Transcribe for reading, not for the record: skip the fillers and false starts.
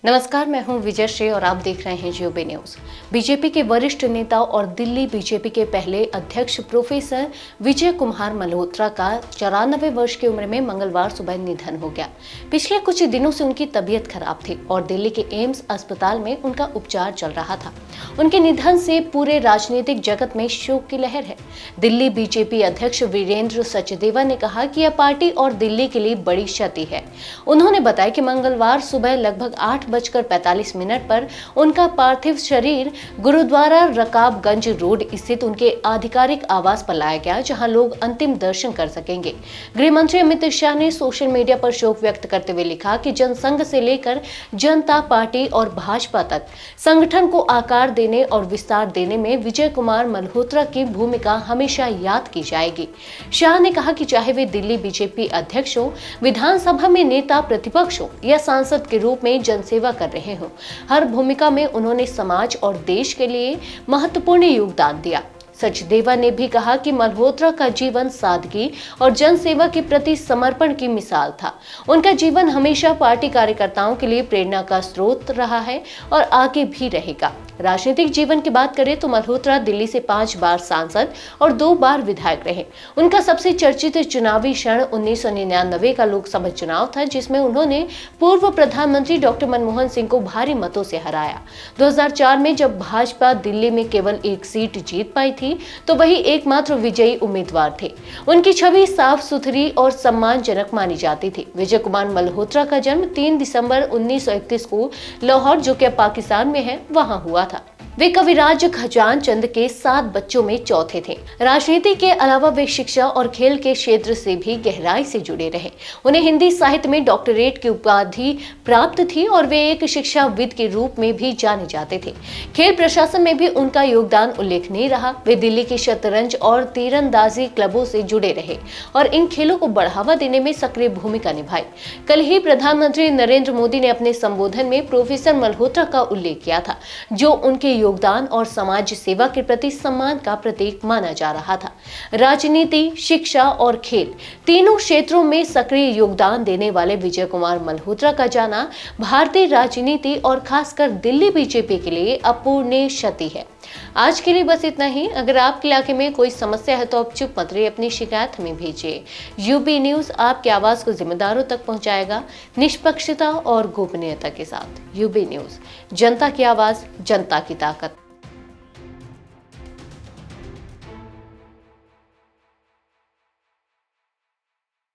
नमस्कार, मैं हूं विजय श्री और आप देख रहे हैं यूबी न्यूज। बीजेपी के वरिष्ठ नेता और दिल्ली बीजेपी के पहले अध्यक्ष प्रोफेसर विजय कुमार मल्होत्रा का 94 वर्ष की उम्र में मंगलवार सुबह निधन हो गया। पिछले कुछ दिनों से उनकी तबीयत खराब थी और दिल्ली के एम्स अस्पताल में उनका उपचार चल रहा था। उनके निधन से पूरे राजनीतिक जगत में शोक की लहर है। दिल्ली बीजेपी अध्यक्ष वीरेंद्र सचदेवा ने कहा कि यह पार्टी और दिल्ली के लिए बड़ी क्षति है। उन्होंने बताया कि मंगलवार सुबह लगभग 8:45 पर उनका पार्थिव शरीर गुरुद्वारा रकाबगंज रोड स्थित उनके आधिकारिक आवास पर लाया गया, जहां लोग अंतिम दर्शन कर सकेंगे। गृह मंत्री अमित शाह ने सोशल मीडिया पर शोक व्यक्त करते हुए लिखा कि जनसंघ से लेकर जनता पार्टी और भाजपा तक संगठन को आकार देने और विस्तार देने में विजय कुमार मल्होत्रा की भूमिका हमेशा याद की जाएगी। शाह ने कहा कि चाहे वे दिल्ली बीजेपी अध्यक्ष हो, विधानसभा में नेता प्रतिपक्ष हो या सांसद के रूप में जनसेवा कर रहे हो, हर भूमिका में उन्होंने समाज और देश के लिए महत्वपूर्ण योगदान दिया। सचदेवा ने भी कहा कि मल्होत्रा का जीवन सादगी और जनसेवा के प्रति समर्पण की मिसाल था। उनका जीवन हमेशा पार्टी कार्यकर्ताओं के लिए प्रेरणा का स्रोत रहा है और आगे भी रहेगा। राजनीतिक जीवन की बात करें तो मल्होत्रा दिल्ली से 5 बार सांसद और 2 बार विधायक रहे। उनका सबसे चर्चित चुनावी क्षण 1999 का लोकसभा चुनाव था, जिसमें उन्होंने पूर्व प्रधानमंत्री डॉक्टर मनमोहन सिंह को भारी मतों से हराया। 2004 में जब भाजपा दिल्ली में केवल 1 सीट जीत पाई थी, तो वही एकमात्र विजयी उम्मीदवार थे। उनकी छवि साफ सुथरी और सम्मानजनक मानी जाती थी। विजय कुमार मल्होत्रा का जन्म 3 दिसंबर 1931 को लाहौर, जो कि पाकिस्तान में है, वहां हुआ था। वे कविराज खजान चंद के 7 बच्चों में चौथे थे। राजनीति के अलावा वे शिक्षा और खेल के क्षेत्र से भी गहराई से जुड़े रहे। उन्हें हिंदी साहित्य में डॉक्टरेट की उपाधि प्राप्त थी और वे एक शिक्षाविद के रूप में भी जाने जाते थे। खेल प्रशासन में भी उनका योगदान उल्लेखनीय रहा। वे दिल्ली के शतरंज और तीरंदाजी क्लबों से जुड़े रहे और इन खेलों को बढ़ावा देने में सक्रिय भूमिका निभाई। कल ही प्रधानमंत्री नरेंद्र मोदी ने अपने संबोधन में प्रोफेसर मल्होत्रा का उल्लेख किया था, जो उनके योगदान और समाज सेवा के प्रति सम्मान का प्रतीक माना जा रहा था। राजनीति, शिक्षा और खेल तीनों क्षेत्रों में सक्रिय योगदान देने वाले विजय कुमार मल्होत्रा का जाना भारतीय राजनीति और खासकर दिल्ली बीजेपी के लिए अपूरणीय क्षति है। आज के लिए बस इतना ही। अगर आपके इलाके में कोई समस्या है तो आप चुप मत रहिए, अपनी शिकायत हमें भेजिए। यूबी न्यूज आपकी आवाज को जिम्मेदारों तक पहुंचाएगा, निष्पक्षता और गोपनीयता के साथ। यूबी न्यूज, जनता की आवाज, जनता की ताकत।